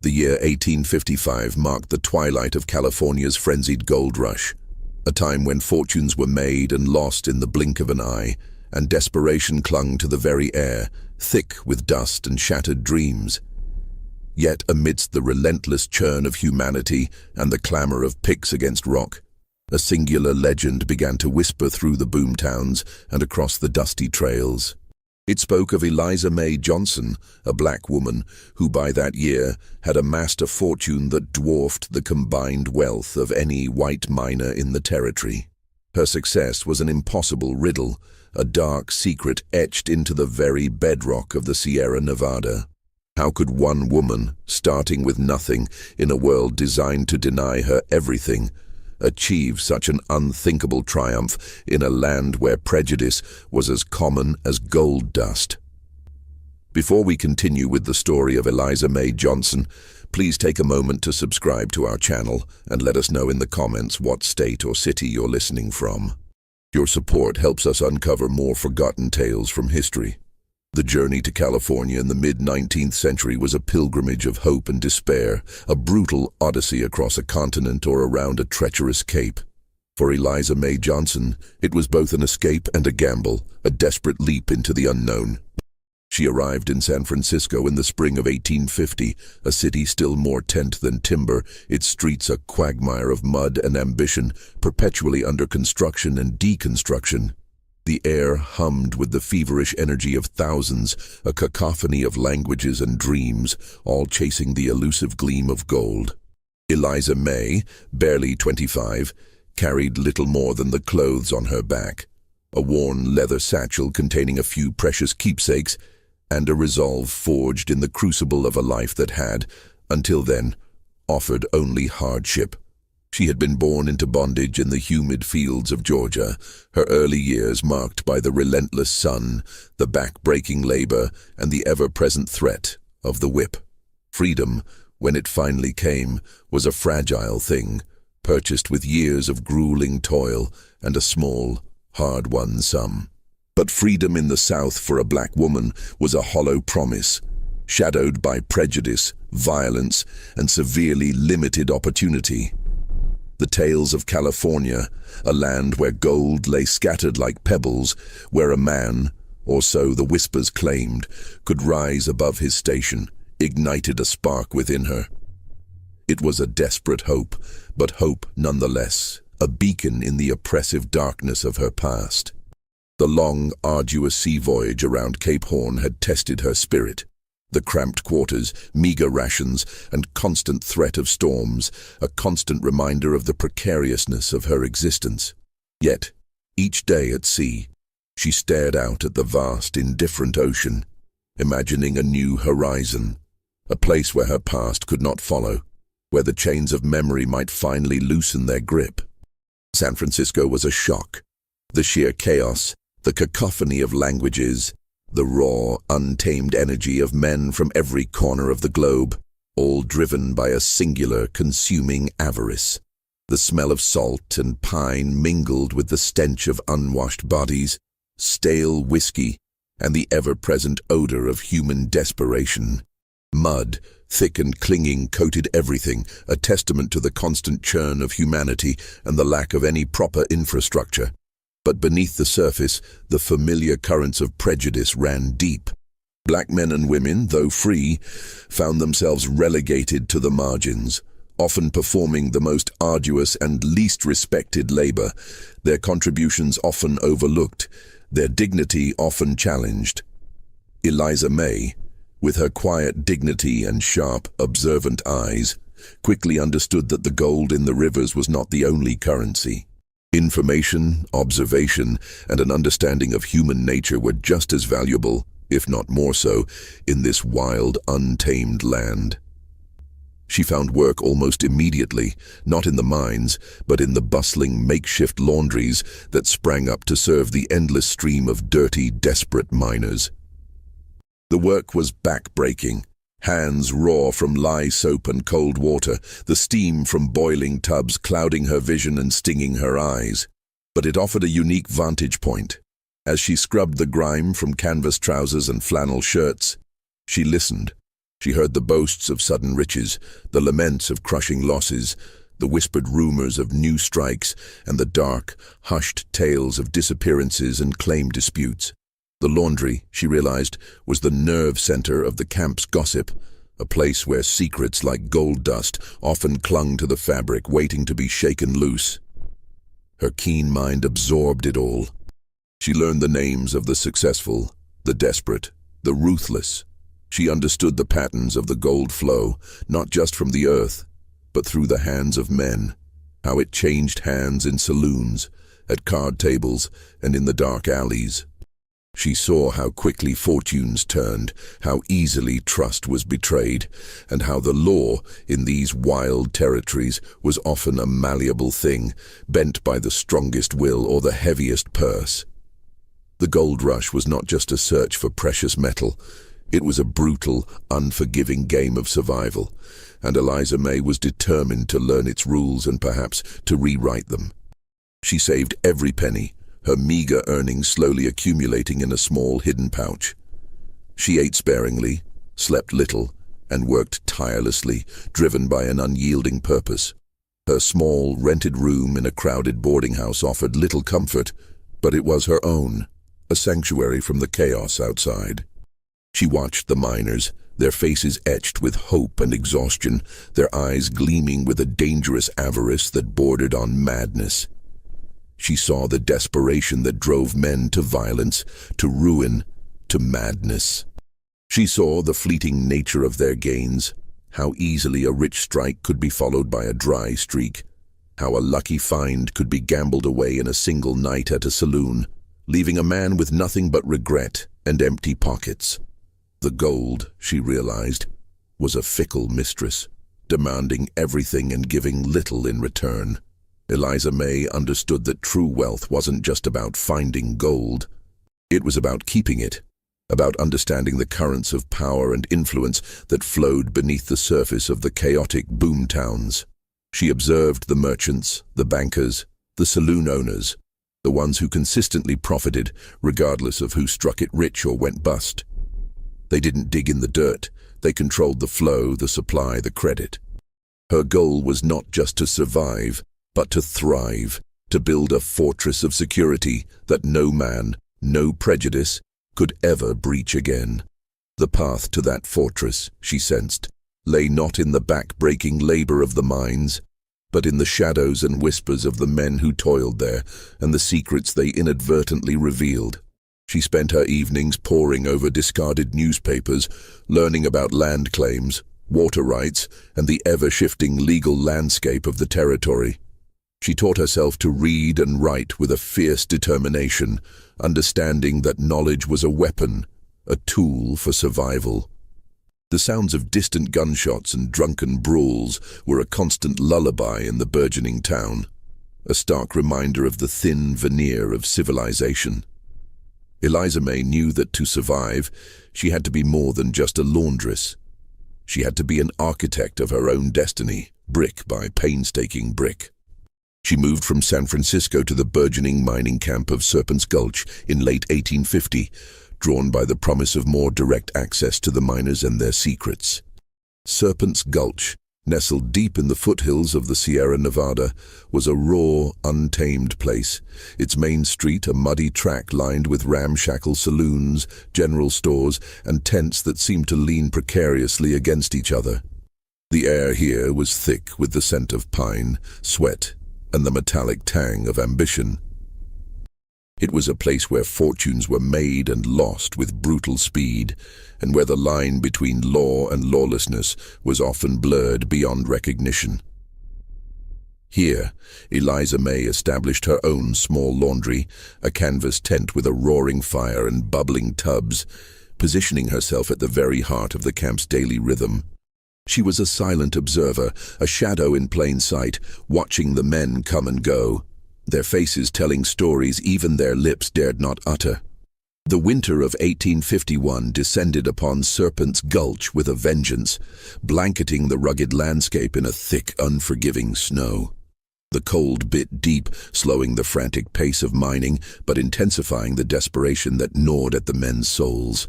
The year 1855 marked the twilight of California's frenzied gold rush, a time when fortunes were made and lost in the blink of an eye, and desperation clung to the very air, thick with dust and shattered dreams. Yet amidst the relentless churn of humanity and the clamor of picks against rock, a singular legend began to whisper through the boomtowns and across the dusty trails. It spoke of Eliza May Johnson, a black woman who by that year had amassed a fortune that dwarfed the combined wealth of any white miner in the territory. Her success was an impossible riddle, a dark secret etched into the very bedrock of the Sierra Nevada. How could one woman, starting with nothing in a world designed to deny her everything, achieve such an unthinkable triumph in a land where prejudice was as common as gold dust? Before we continue with the story of Eliza May Johnson, please take a moment to subscribe to our channel and let us know in the comments what state or city you're listening from. Your support helps us uncover more forgotten tales from history. The journey to California in the mid-19th century was a pilgrimage of hope and despair, a brutal odyssey across a continent or around a treacherous cape. For Eliza May Johnson, it was both an escape and a gamble, a desperate leap into the unknown. She arrived in San Francisco in the spring of 1850, a city still more tent than timber, its streets a quagmire of mud and ambition, perpetually under construction and deconstruction. The air hummed with the feverish energy of thousands, a cacophony of languages and dreams, all chasing the elusive gleam of gold. Eliza May, barely 25, carried little more than the clothes on her back, a worn leather satchel containing a few precious keepsakes, and a resolve forged in the crucible of a life that had, until then, offered only hardship. She had been born into bondage in the humid fields of Georgia, her early years marked by the relentless sun, the back-breaking labor, and the ever-present threat of the whip. Freedom, when it finally came, was a fragile thing, purchased with years of grueling toil and a small, hard-won sum. But freedom in the South for a black woman was a hollow promise, shadowed by prejudice, violence, and severely limited opportunity. The tales of California, a land where gold lay scattered like pebbles, where a man, or so the whispers claimed, could rise above his station, ignited a spark within her. It was a desperate hope, but hope nonetheless, a beacon in the oppressive darkness of her past. The long, arduous sea voyage around Cape Horn had tested her spirit. The cramped quarters, meager rations, and constant threat of storms, a constant reminder of the precariousness of her existence. Yet, each day at sea, she stared out at the vast, indifferent ocean, imagining a new horizon, a place where her past could not follow, where the chains of memory might finally loosen their grip. San Francisco was a shock. The sheer chaos, the cacophony of languages, the raw, untamed energy of men from every corner of the globe, all driven by a singular, consuming avarice. The smell of salt and pine mingled with the stench of unwashed bodies, stale whiskey, and the ever-present odor of human desperation. Mud, thick and clinging, coated everything, a testament to the constant churn of humanity and the lack of any proper infrastructure. But beneath the surface, the familiar currents of prejudice ran deep. Black men and women, though free, found themselves relegated to the margins, often performing the most arduous and least respected labor, their contributions often overlooked, their dignity often challenged. Eliza May, with her quiet dignity and sharp, observant eyes, quickly understood that the gold in the rivers was not the only currency. Information, observation, and an understanding of human nature were just as valuable, if not more so, in this wild, untamed land. She found work almost immediately, not in the mines, but in the bustling makeshift laundries that sprang up to serve the endless stream of dirty, desperate miners. The work was back-breaking. Hands raw from lye soap and cold water, the steam from boiling tubs clouding her vision and stinging her eyes. But it offered a unique vantage point. As she scrubbed the grime from canvas trousers and flannel shirts, she listened. She heard the boasts of sudden riches, the laments of crushing losses, the whispered rumors of new strikes, and the dark, hushed tales of disappearances and claim disputes. The laundry, she realized, was the nerve center of the camp's gossip, a place where secrets like gold dust often clung to the fabric, waiting to be shaken loose. Her keen mind absorbed it all. She learned the names of the successful, the desperate, the ruthless. She understood the patterns of the gold flow, not just from the earth, but through the hands of men, how it changed hands in saloons, at card tables, and in the dark alleys. She saw how quickly fortunes turned, how easily trust was betrayed, and how the law in these wild territories was often a malleable thing, bent by the strongest will or the heaviest purse. The gold rush was not just a search for precious metal. It was a brutal, unforgiving game of survival, and Eliza May was determined to learn its rules and perhaps to rewrite them. She saved every penny, her meager earnings slowly accumulating in a small hidden pouch. She ate sparingly, slept little, and worked tirelessly, driven by an unyielding purpose. Her small, rented room in a crowded boarding house offered little comfort, but it was her own, a sanctuary from the chaos outside. She watched the miners, their faces etched with hope and exhaustion, their eyes gleaming with a dangerous avarice that bordered on madness. She saw the desperation that drove men to violence, to ruin, to madness. She saw the fleeting nature of their gains, how easily a rich strike could be followed by a dry streak, how a lucky find could be gambled away in a single night at a saloon, leaving a man with nothing but regret and empty pockets. The gold, she realized, was a fickle mistress, demanding everything and giving little in return. Eliza May understood that true wealth wasn't just about finding gold. It was about keeping it, about understanding the currents of power and influence that flowed beneath the surface of the chaotic boom towns. She observed the merchants, the bankers, the saloon owners, the ones who consistently profited, regardless of who struck it rich or went bust. They didn't dig in the dirt. They controlled the flow, the supply, the credit. Her goal was not just to survive, but to thrive, to build a fortress of security that no man, no prejudice, could ever breach again. The path to that fortress, she sensed, lay not in the back-breaking labor of the mines, but in the shadows and whispers of the men who toiled there and the secrets they inadvertently revealed. She spent her evenings poring over discarded newspapers, learning about land claims, water rights, and the ever-shifting legal landscape of the territory. She taught herself to read and write with a fierce determination, understanding that knowledge was a weapon, a tool for survival. The sounds of distant gunshots and drunken brawls were a constant lullaby in the burgeoning town, a stark reminder of the thin veneer of civilization. Eliza May knew that to survive, she had to be more than just a laundress. She had to be an architect of her own destiny, brick by painstaking brick. She moved from San Francisco to the burgeoning mining camp of Serpent's Gulch in late 1850, drawn by the promise of more direct access to the miners and their secrets. Serpent's Gulch, nestled deep in the foothills of the Sierra Nevada, was a raw, untamed place, its main street a muddy track lined with ramshackle saloons, general stores, and tents that seemed to lean precariously against each other. The air here was thick with the scent of pine, sweat, and the metallic tang of ambition. It was a place where fortunes were made and lost with brutal speed, and where the line between law and lawlessness was often blurred beyond recognition. Here, Eliza May established her own small laundry, a canvas tent with a roaring fire and bubbling tubs, positioning herself at the very heart of the camp's daily rhythm. She was a silent observer, a shadow in plain sight, watching the men come and go, their faces telling stories even their lips dared not utter. The winter of 1851 descended upon Serpent's Gulch with a vengeance, blanketing the rugged landscape in a thick, unforgiving snow. The cold bit deep, slowing the frantic pace of mining, but intensifying the desperation that gnawed at the men's souls.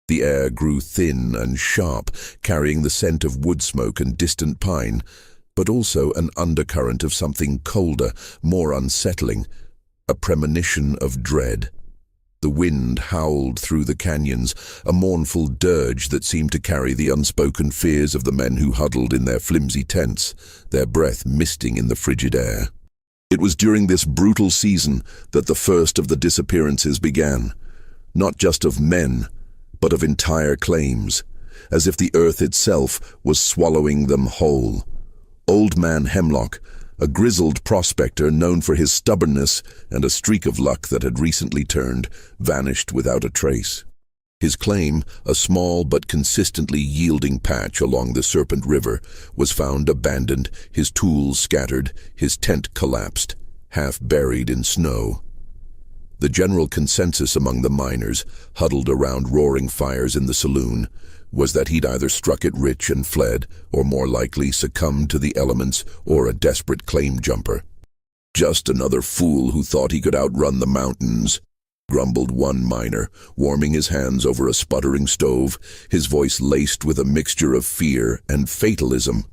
The air grew thin and sharp, carrying the scent of wood smoke and distant pine, but also an undercurrent of something colder, more unsettling, a premonition of dread. The wind howled through the canyons, a mournful dirge that seemed to carry the unspoken fears of the men who huddled in their flimsy tents, their breath misting in the frigid air. It was during this brutal season that the first of the disappearances began, not just of men, but of entire claims, as if the earth itself was swallowing them whole. Old Man Hemlock, a grizzled prospector known for his stubbornness and a streak of luck that had recently turned, vanished without a trace. His claim, a small but consistently yielding patch along the Serpent River, was found abandoned, his tools scattered, his tent collapsed, half buried in snow. The general consensus among the miners, huddled around roaring fires in the saloon, was that he'd either struck it rich and fled, or more likely succumbed to the elements or a desperate claim jumper. "Just another fool who thought he could outrun the mountains," grumbled one miner, warming his hands over a sputtering stove, his voice laced with a mixture of fear and fatalism.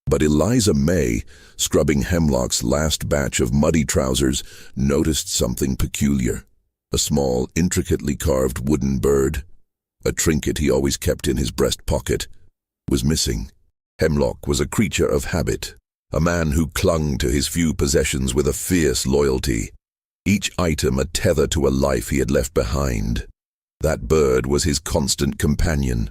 But Eliza May, scrubbing Hemlock's last batch of muddy trousers, noticed something peculiar. A small, intricately carved wooden bird, a trinket he always kept in his breast pocket, was missing. Hemlock was a creature of habit, a man who clung to his few possessions with a fierce loyalty, each item a tether to a life he had left behind. That bird was his constant companion,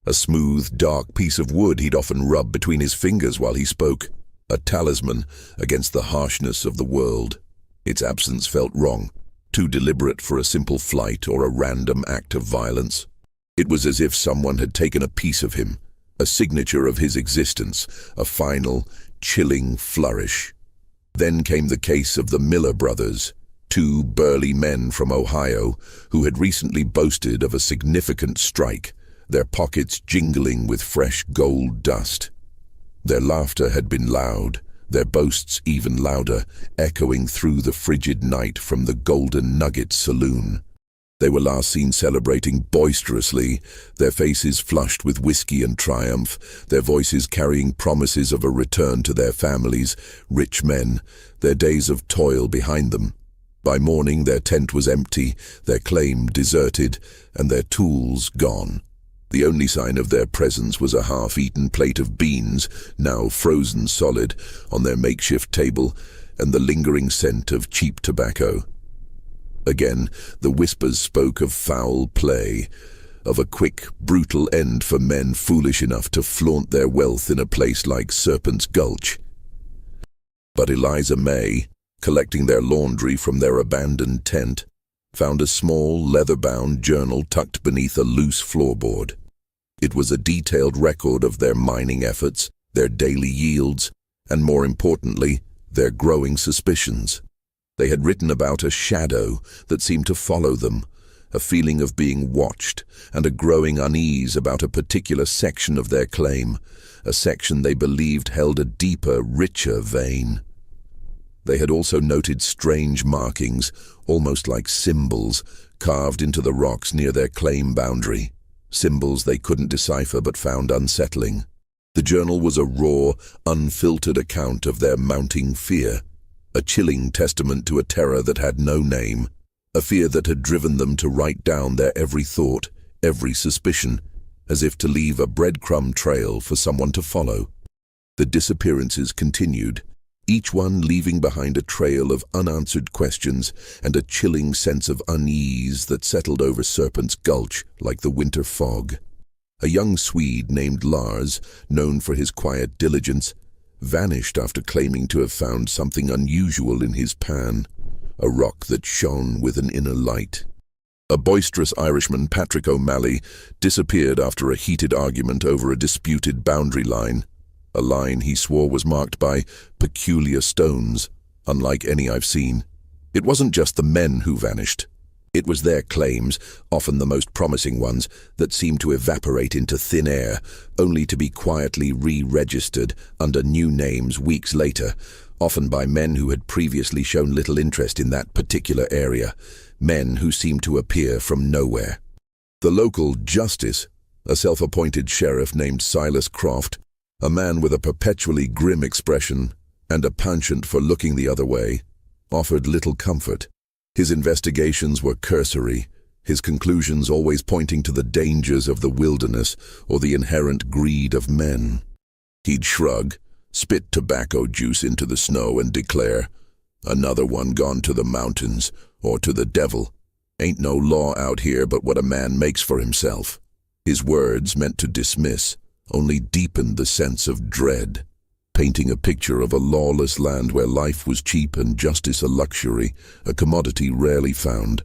a smooth, dark piece of wood he'd often rub between his fingers while he spoke, a talisman against the harshness of the world. Its absence felt wrong, too deliberate for a simple flight or a random act of violence. It was as if someone had taken a piece of him, a signature of his existence, a final, chilling flourish. Then came the case of the Miller brothers, two burly men from Ohio who had recently boasted of a significant strike, their pockets jingling with fresh gold dust. Their laughter had been loud, their boasts even louder, echoing through the frigid night from the Golden Nugget saloon. They were last seen celebrating boisterously, their faces flushed with whiskey and triumph, their voices carrying promises of a return to their families, rich men, their days of toil behind them. By morning their tent was empty, their claim deserted, and their tools gone. The only sign of their presence was a half-eaten plate of beans, now frozen solid, on their makeshift table, and the lingering scent of cheap tobacco. Again, the whispers spoke of foul play, of a quick, brutal end for men foolish enough to flaunt their wealth in a place like Serpent's Gulch. But Eliza May, collecting their laundry from their abandoned tent, found a small, leather-bound journal tucked beneath a loose floorboard. It was a detailed record of their mining efforts, their daily yields, and more importantly, their growing suspicions. They had written about a shadow that seemed to follow them, a feeling of being watched, and a growing unease about a particular section of their claim, a section they believed held a deeper, richer vein. They had also noted strange markings, almost like symbols, carved into the rocks near their claim boundary, symbols they couldn't decipher but found unsettling. The journal was a raw, unfiltered account of their mounting fear, a chilling testament to a terror that had no name, a fear that had driven them to write down their every thought, every suspicion, as if to leave a breadcrumb trail for someone to follow. The disappearances continued, each one leaving behind a trail of unanswered questions and a chilling sense of unease that settled over Serpent's Gulch like the winter fog. A young Swede named Lars, known for his quiet diligence, vanished after claiming to have found something unusual in his pan, a rock that shone with an inner light. A boisterous Irishman, Patrick O'Malley, disappeared after a heated argument over a disputed boundary line, a line he swore was marked by peculiar stones, unlike any I've seen. It wasn't just the men who vanished. It was their claims, often the most promising ones, that seemed to evaporate into thin air, only to be quietly re-registered under new names weeks later, often by men who had previously shown little interest in that particular area, men who seemed to appear from nowhere. The local justice, a self-appointed sheriff named Silas Croft, a man with a perpetually grim expression and a penchant for looking the other way, offered little comfort. His investigations were cursory, his conclusions always pointing to the dangers of the wilderness or the inherent greed of men. He'd shrug, spit tobacco juice into the snow and declare, "Another one gone to the mountains or to the devil. Ain't no law out here but what a man makes for himself." His words, meant to dismiss, only deepened the sense of dread, painting a picture of a lawless land where life was cheap and justice a luxury, a commodity rarely found.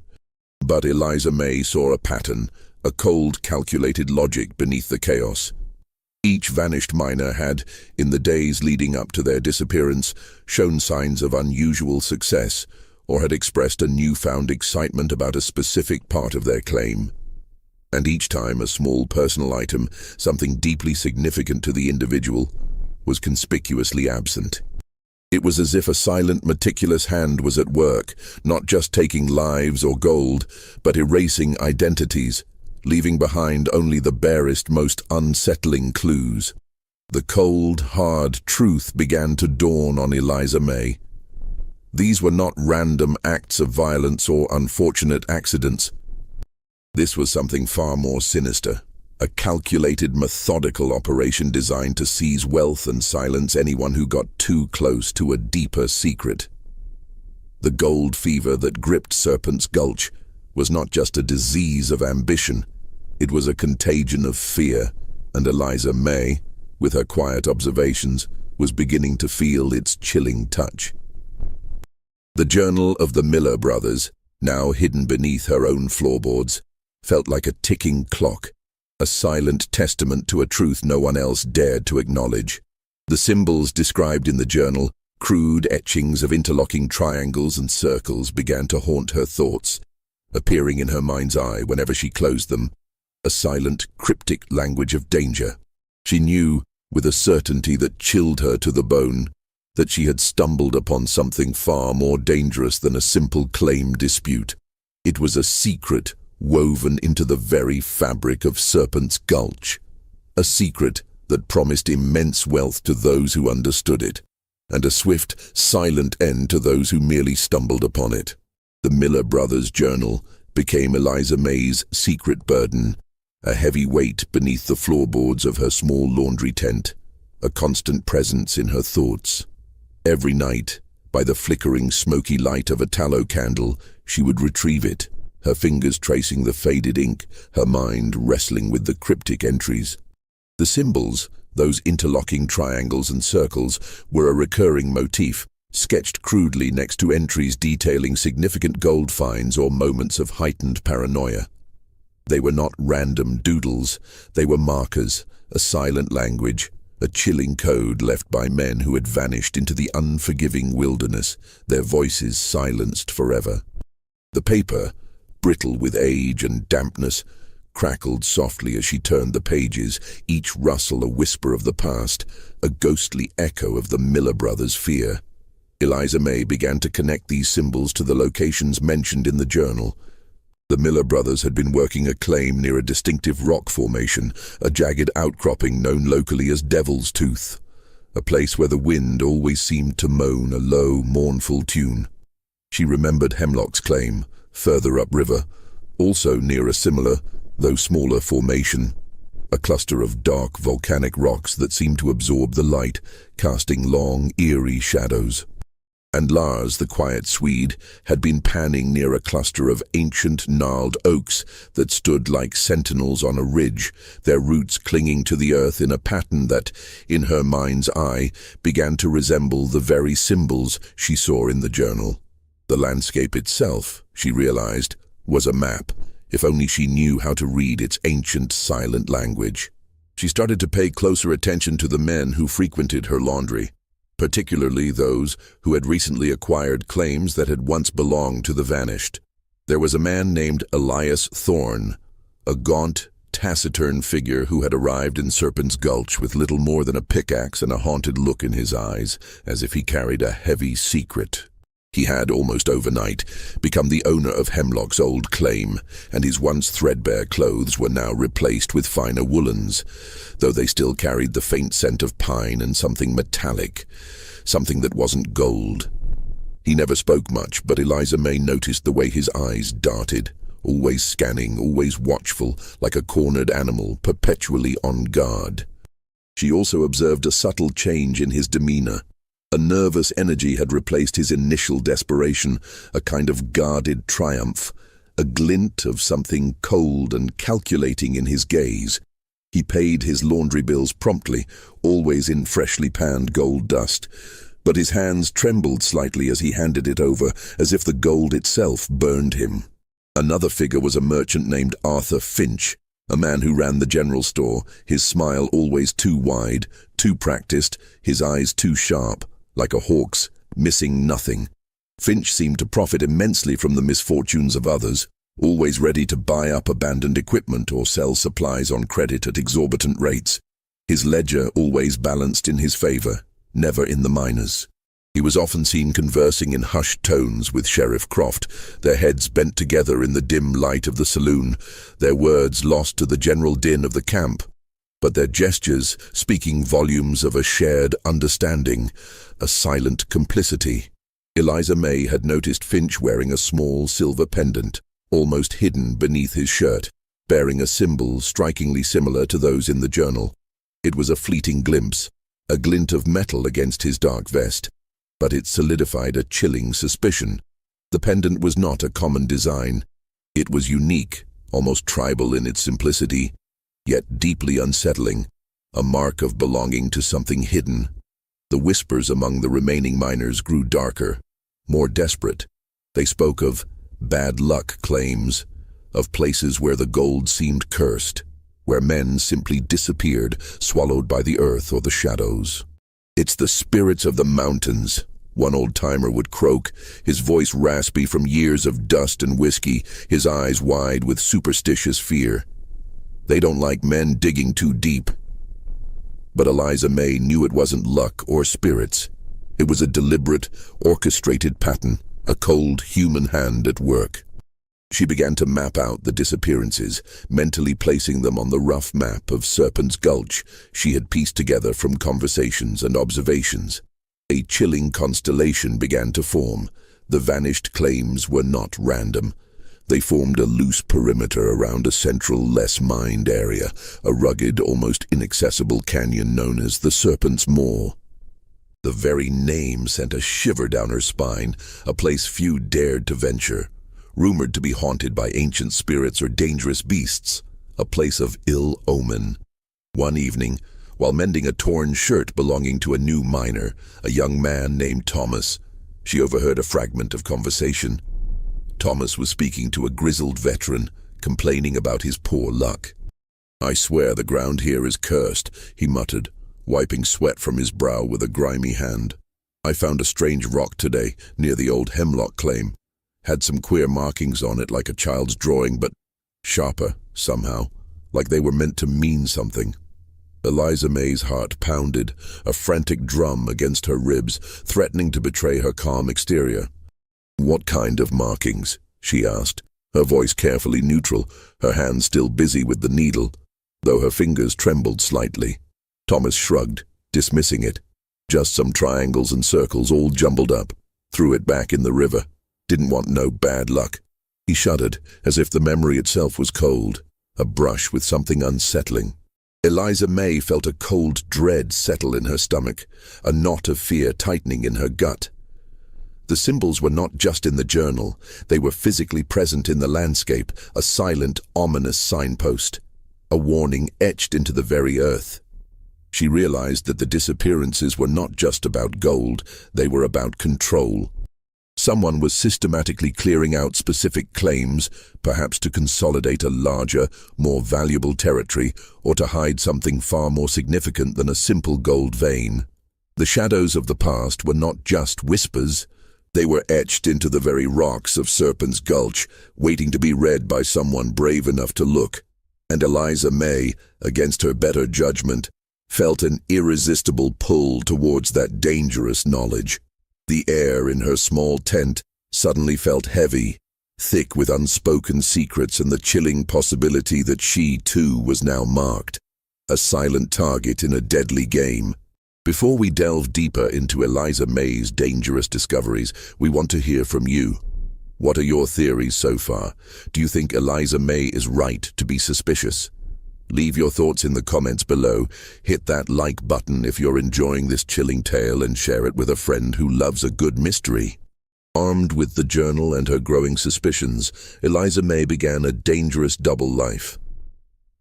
But Eliza May saw a pattern, a cold, calculated logic beneath the chaos. Each vanished miner had, in the days leading up to their disappearance, shown signs of unusual success, or had expressed a newfound excitement about a specific part of their claim. And each time a small personal item, something deeply significant to the individual, was conspicuously absent. It was as if a silent, meticulous hand was at work, not just taking lives or gold, but erasing identities, leaving behind only the barest, most unsettling clues. The cold, hard truth began to dawn on Eliza May. These were not random acts of violence or unfortunate accidents. This was something far more sinister, a calculated, methodical operation designed to seize wealth and silence anyone who got too close to a deeper secret. The gold fever that gripped Serpent's Gulch was not just a disease of ambition, it was a contagion of fear, and Eliza May, with her quiet observations, was beginning to feel its chilling touch. The journal of the Miller brothers, now hidden beneath her own floorboards, felt like a ticking clock, a silent testament to a truth no one else dared to acknowledge. The symbols described in the journal, crude etchings of interlocking triangles and circles, began to haunt her thoughts, appearing in her mind's eye whenever she closed them, a silent, cryptic language of danger. She knew, with a certainty that chilled her to the bone, that she had stumbled upon something far more dangerous than a simple claim dispute. It was a secret woven into the very fabric of Serpent's Gulch, a secret that promised immense wealth to those who understood it, and a swift, silent end to those who merely stumbled upon it. The Miller brothers' journal became Eliza May's secret burden, a heavy weight beneath the floorboards of her small laundry tent, a constant presence in her thoughts. Every night, by the flickering, smoky light of a tallow candle, she would retrieve it, her fingers tracing the faded ink, her mind wrestling with the cryptic entries. The symbols, those interlocking triangles and circles, were a recurring motif, sketched crudely next to entries detailing significant gold finds or moments of heightened paranoia. They were not random doodles, they were markers, a silent language, a chilling code left by men who had vanished into the unforgiving wilderness, their voices silenced forever. The paper, brittle with age and dampness, crackled softly as she turned the pages, each rustle a whisper of the past, a ghostly echo of the Miller brothers' fear. Eliza May began to connect these symbols to the locations mentioned in the journal. The Miller brothers had been working a claim near a distinctive rock formation, a jagged outcropping known locally as Devil's Tooth, a place where the wind always seemed to moan a low, mournful tune. She remembered Hemlock's claim, further upriver, also near a similar, though smaller formation, a cluster of dark volcanic rocks that seemed to absorb the light, casting long, eerie shadows. And Lars, the quiet Swede, had been panning near a cluster of ancient gnarled oaks that stood like sentinels on a ridge, their roots clinging to the earth in a pattern that, in her mind's eye, began to resemble the very symbols she saw in the journal. The landscape itself, she realized, was a map, if only she knew how to read its ancient, silent language. She started to pay closer attention to the men who frequented her laundry, particularly those who had recently acquired claims that had once belonged to the vanished. There was a man named Elias Thorne, a gaunt, taciturn figure who had arrived in Serpent's Gulch with little more than a pickaxe and a haunted look in his eyes, as if he carried a heavy secret. He had, almost overnight, become the owner of Hemlock's old claim, and his once threadbare clothes were now replaced with finer woolens, though they still carried the faint scent of pine and something metallic, something that wasn't gold. He never spoke much, but Eliza May noticed the way his eyes darted, always scanning, always watchful, like a cornered animal, perpetually on guard. She also observed a subtle change in his demeanor. A nervous energy had replaced his initial desperation, a kind of guarded triumph, a glint of something cold and calculating in his gaze. He paid his laundry bills promptly, always in freshly panned gold dust, but his hands trembled slightly as he handed it over, as if the gold itself burned him. Another figure was a merchant named Arthur Finch, a man who ran the general store, his smile always too wide, too practiced, his eyes too sharp, like a hawk's, missing nothing. Finch seemed to profit immensely from the misfortunes of others, always ready to buy up abandoned equipment or sell supplies on credit at exorbitant rates. His ledger always balanced in his favor, never in the miners. He was often seen conversing in hushed tones with Sheriff Croft, their heads bent together in the dim light of the saloon, their words lost to the general din of the camp, but their gestures speaking volumes of a shared understanding, a silent complicity. Eliza May had noticed Finch wearing a small silver pendant, almost hidden beneath his shirt, bearing a symbol strikingly similar to those in the journal. It was a fleeting glimpse, a glint of metal against his dark vest, but it solidified a chilling suspicion. The pendant was not a common design. It was unique, almost tribal in its simplicity, yet deeply unsettling, a mark of belonging to something hidden. The whispers among the remaining miners grew darker, more desperate. They spoke of bad luck claims, of places where the gold seemed cursed, where men simply disappeared, swallowed by the earth or the shadows. "It's the spirits of the mountains," one old-timer would croak, his voice raspy from years of dust and whiskey, his eyes wide with superstitious fear. "They don't like men digging too deep." But Eliza May knew it wasn't luck or spirits. It was a deliberate, orchestrated pattern, a cold human hand at work. She began to map out the disappearances, mentally placing them on the rough map of Serpent's Gulch she had pieced together from conversations and observations. A chilling constellation began to form. The vanished claims were not random. They formed a loose perimeter around a central, less-mined area, a rugged, almost inaccessible canyon known as the Serpent's Maw. The very name sent a shiver down her spine, a place few dared to venture. Rumored to be haunted by ancient spirits or dangerous beasts, a place of ill omen. One evening, while mending a torn shirt belonging to a new miner, a young man named Thomas, she overheard a fragment of conversation. Thomas was speaking to a grizzled veteran, complaining about his poor luck. "I swear the ground here is cursed," he muttered, wiping sweat from his brow with a grimy hand. "I found a strange rock today, near the old Hemlock claim. Had some queer markings on it like a child's drawing, but sharper, somehow, like they were meant to mean something." Eliza May's heart pounded, a frantic drum against her ribs, threatening to betray her calm exterior. "What kind of markings?" she asked, her voice carefully neutral, her hand still busy with the needle, though her fingers trembled slightly. Thomas shrugged, dismissing it. "Just some triangles and circles all jumbled up. Threw it back in the river. Didn't want no bad luck." He shuddered, as if the memory itself was cold, a brush with something unsettling. Eliza May felt a cold dread settle in her stomach, a knot of fear tightening in her gut. The symbols were not just in the journal, they were physically present in the landscape, a silent, ominous signpost, a warning etched into the very earth. She realized that the disappearances were not just about gold, they were about control. Someone was systematically clearing out specific claims, perhaps to consolidate a larger, more valuable territory, or to hide something far more significant than a simple gold vein. The shadows of the past were not just whispers. They were etched into the very rocks of Serpent's Gulch, waiting to be read by someone brave enough to look. And Eliza May, against her better judgment, felt an irresistible pull towards that dangerous knowledge. The air in her small tent suddenly felt heavy, thick with unspoken secrets and the chilling possibility that she, too, was now marked, a silent target in a deadly game. Before we delve deeper into Eliza May's dangerous discoveries, we want to hear from you. What are your theories so far? Do you think Eliza May is right to be suspicious? Leave your thoughts in the comments below. Hit that like button if you're enjoying this chilling tale and share it with a friend who loves a good mystery. Armed with the journal and her growing suspicions, Eliza May began a dangerous double life.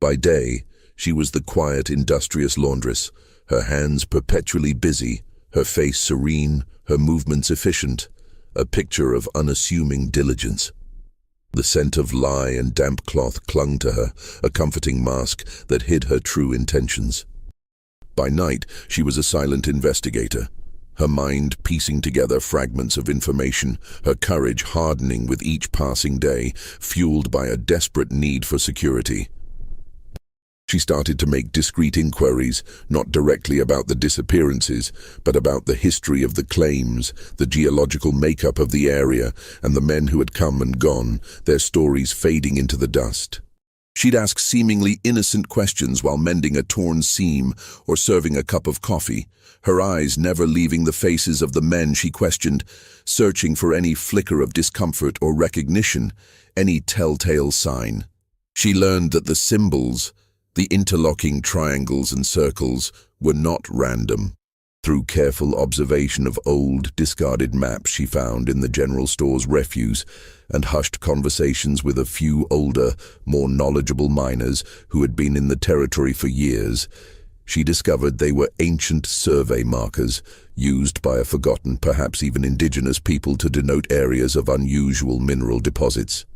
By day, she was the quiet, industrious laundress, her hands perpetually busy, her face serene, her movements efficient, a picture of unassuming diligence. The scent of lye and damp cloth clung to her, a comforting mask that hid her true intentions. By night, she was a silent investigator, her mind piecing together fragments of information, her courage hardening with each passing day, fueled by a desperate need for security. She started to make discreet inquiries, not directly about the disappearances, but about the history of the claims, the geological makeup of the area, and the men who had come and gone, their stories fading into the dust. She'd ask seemingly innocent questions while mending a torn seam or serving a cup of coffee, her eyes never leaving the faces of the men she questioned, searching for any flicker of discomfort or recognition, any telltale sign. She learned that the symbols, the interlocking triangles and circles, were not random. Through careful observation of old, discarded maps she found in the general store's refuse and hushed conversations with a few older, more knowledgeable miners who had been in the territory for years, she discovered they were ancient survey markers used by a forgotten, perhaps even indigenous people to denote areas of unusual mineral deposits.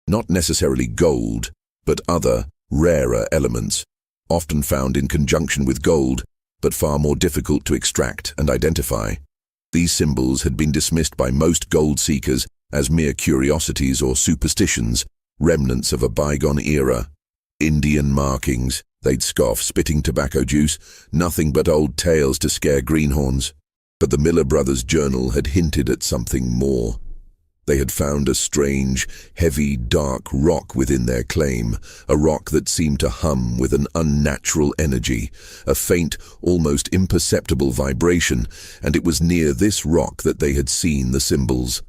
Not necessarily gold, but other, rarer elements, often found in conjunction with gold, but far more difficult to extract and identify. These symbols had been dismissed by most gold seekers as mere curiosities or superstitions, remnants of a bygone era. Indian markings, they'd scoff, spitting tobacco juice, nothing but old tales to scare greenhorns. But the Miller brothers' journal had hinted at something more. They had found a strange, heavy, dark rock within their claim, a rock that seemed to hum with an unnatural energy, a faint, almost imperceptible vibration, and it was near this rock that they had seen the symbols.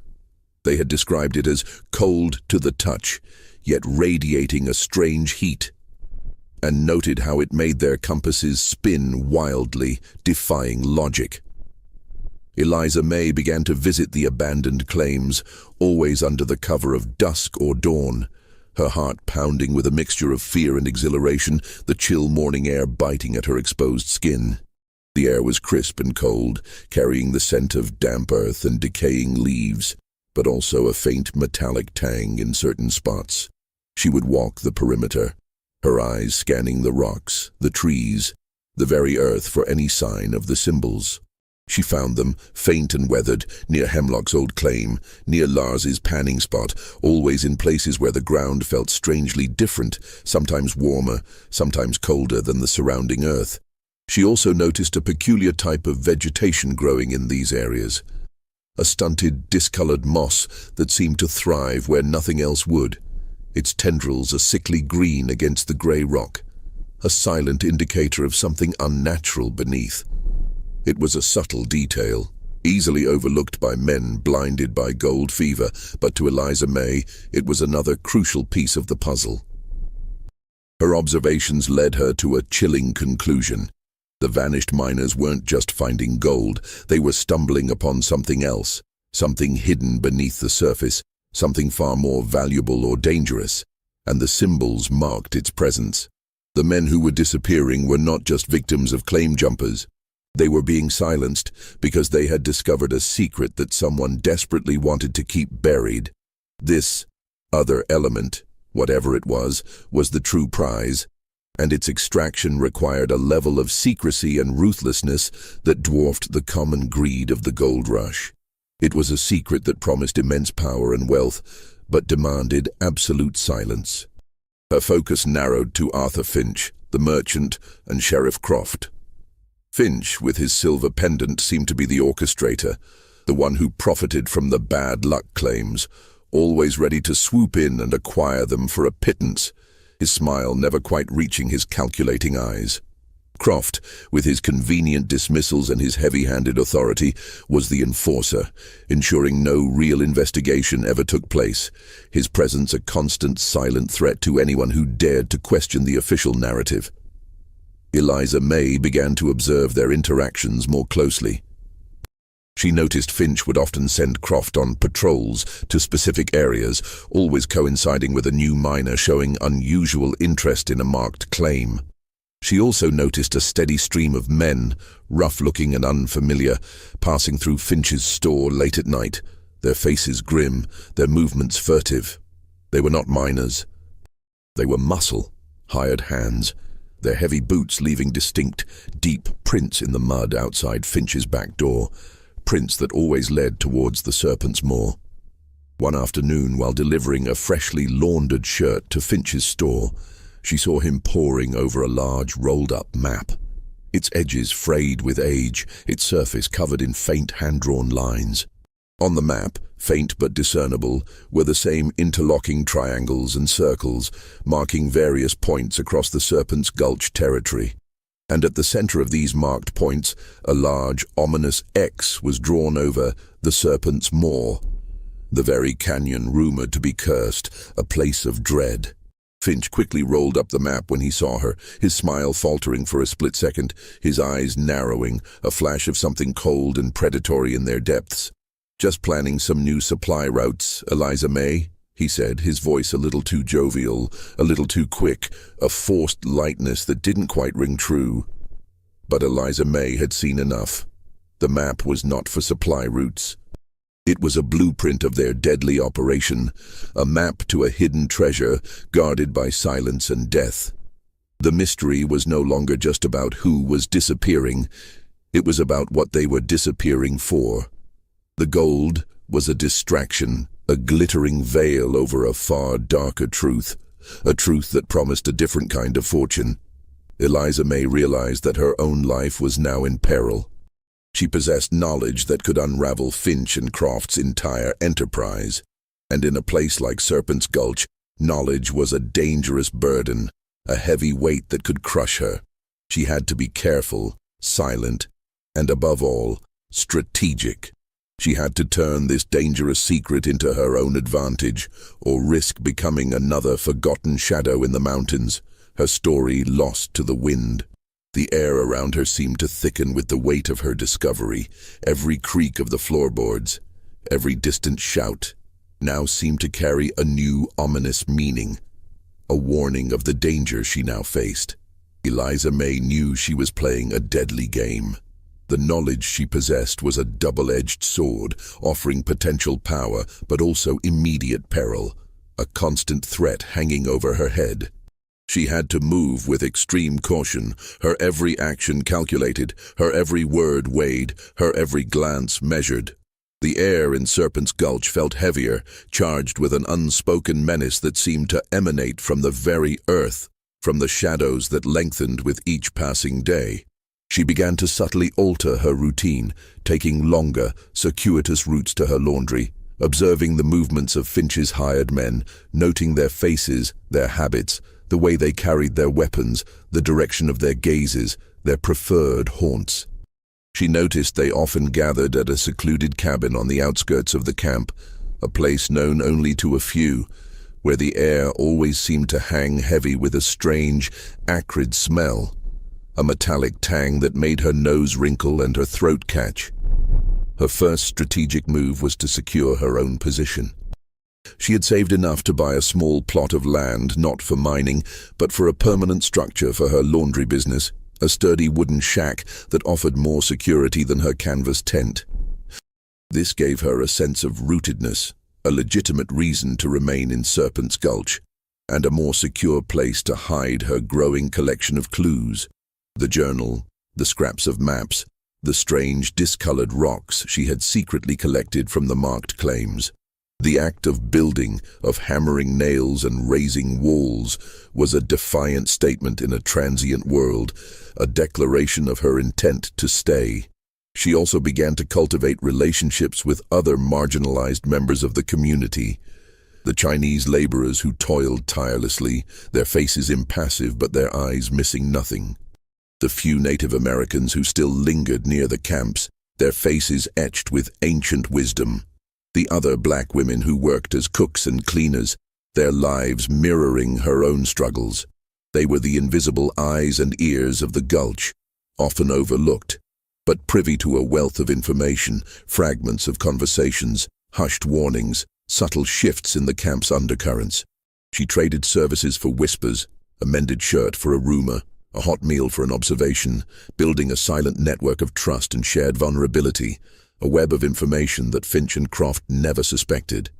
They had described it as cold to the touch, yet radiating a strange heat, and noted how it made their compasses spin wildly, defying logic. Eliza May began to visit the abandoned claims, always under the cover of dusk or dawn, her heart pounding with a mixture of fear and exhilaration, the chill morning air biting at her exposed skin. The air was crisp and cold, carrying the scent of damp earth and decaying leaves, but also a faint metallic tang in certain spots. She would walk the perimeter, her eyes scanning the rocks, the trees, the very earth for any sign of the symbols. She found them, faint and weathered, near Hemlock's old claim, near Lars's panning spot, always in places where the ground felt strangely different, sometimes warmer, sometimes colder than the surrounding earth. She also noticed a peculiar type of vegetation growing in these areas, a stunted, discolored moss that seemed to thrive where nothing else would, its tendrils a sickly green against the grey rock, a silent indicator of something unnatural beneath. It was a subtle detail, easily overlooked by men blinded by gold fever, but to Eliza May, it was another crucial piece of the puzzle. Her observations led her to a chilling conclusion. The vanished miners weren't just finding gold, they were stumbling upon something else, something hidden beneath the surface, something far more valuable or dangerous, and the symbols marked its presence. The men who were disappearing were not just victims of claim jumpers. They were being silenced because they had discovered a secret that someone desperately wanted to keep buried. This other element, whatever it was the true prize, and its extraction required a level of secrecy and ruthlessness that dwarfed the common greed of the gold rush. It was a secret that promised immense power and wealth, but demanded absolute silence. Her focus narrowed to Arthur Finch, the merchant, and Sheriff Croft. Finch, with his silver pendant, seemed to be the orchestrator, the one who profited from the bad luck claims, always ready to swoop in and acquire them for a pittance, his smile never quite reaching his calculating eyes. Croft, with his convenient dismissals and his heavy-handed authority, was the enforcer, ensuring no real investigation ever took place, his presence a constant silent threat to anyone who dared to question the official narrative. Eliza May began to observe their interactions more closely. She noticed Finch would often send Croft on patrols to specific areas, always coinciding with a new miner showing unusual interest in a marked claim. She also noticed a steady stream of men, rough-looking and unfamiliar, passing through Finch's store late at night, their faces grim, their movements furtive. They were not miners. They were muscle, hired hands, their heavy boots leaving distinct, deep prints in the mud outside Finch's back door, prints that always led towards the Serpent's Maw. One afternoon, while delivering a freshly laundered shirt to Finch's store, she saw him poring over a large, rolled-up map. Its edges frayed with age, its surface covered in faint hand-drawn lines. On the map, faint but discernible, were the same interlocking triangles and circles, marking various points across the Serpent's Gulch territory. And at the center of these marked points, a large, ominous X was drawn over the Serpent's Maw, the very canyon rumored to be cursed, a place of dread. Finch quickly rolled up the map when he saw her, his smile faltering for a split second, his eyes narrowing, a flash of something cold and predatory in their depths. "Just planning some new supply routes, Eliza May," he said, his voice a little too jovial, a little too quick, a forced lightness that didn't quite ring true. But Eliza May had seen enough. The map was not for supply routes. It was a blueprint of their deadly operation, a map to a hidden treasure guarded by silence and death. The mystery was no longer just about who was disappearing. It was about what they were disappearing for. The gold was a distraction, a glittering veil over a far darker truth, a truth that promised a different kind of fortune. Eliza May realized that her own life was now in peril. She possessed knowledge that could unravel Finch and Croft's entire enterprise. And in a place like Serpent's Gulch, knowledge was a dangerous burden, a heavy weight that could crush her. She had to be careful, silent, and above all, strategic. She had to turn this dangerous secret into her own advantage, or risk becoming another forgotten shadow in the mountains, her story lost to the wind. The air around her seemed to thicken with the weight of her discovery. Every creak of the floorboards, every distant shout, now seemed to carry a new ominous meaning, a warning of the danger she now faced. Eliza May knew she was playing a deadly game. The knowledge she possessed was a double-edged sword, offering potential power but also immediate peril, a constant threat hanging over her head. She had to move with extreme caution, her every action calculated, her every word weighed, her every glance measured. The air in Serpent's Gulch felt heavier, charged with an unspoken menace that seemed to emanate from the very earth, from the shadows that lengthened with each passing day. She began to subtly alter her routine, taking longer, circuitous routes to her laundry, observing the movements of Finch's hired men, noting their faces, their habits, the way they carried their weapons, the direction of their gazes, their preferred haunts. She noticed they often gathered at a secluded cabin on the outskirts of the camp, a place known only to a few, where the air always seemed to hang heavy with a strange, acrid smell, a metallic tang that made her nose wrinkle and her throat catch. Her first strategic move was to secure her own position. She had saved enough to buy a small plot of land, not for mining, but for a permanent structure for her laundry business, a sturdy wooden shack that offered more security than her canvas tent. This gave her a sense of rootedness, a legitimate reason to remain in Serpent's Gulch, and a more secure place to hide her growing collection of clues. The journal, the scraps of maps, the strange discolored rocks she had secretly collected from the marked claims. The act of building, of hammering nails and raising walls, was a defiant statement in a transient world, a declaration of her intent to stay. She also began to cultivate relationships with other marginalized members of the community. The Chinese laborers who toiled tirelessly, their faces impassive but their eyes missing nothing. The few Native Americans who still lingered near the camps, their faces etched with ancient wisdom. The other black women who worked as cooks and cleaners, their lives mirroring her own struggles. They were the invisible eyes and ears of the Gulch, often overlooked, but privy to a wealth of information, fragments of conversations, hushed warnings, subtle shifts in the camp's undercurrents. She traded services for whispers, a mended shirt for a rumor, a hot meal for an observation, building a silent network of trust and shared vulnerability, a web of information that Finch and Croft never suspected.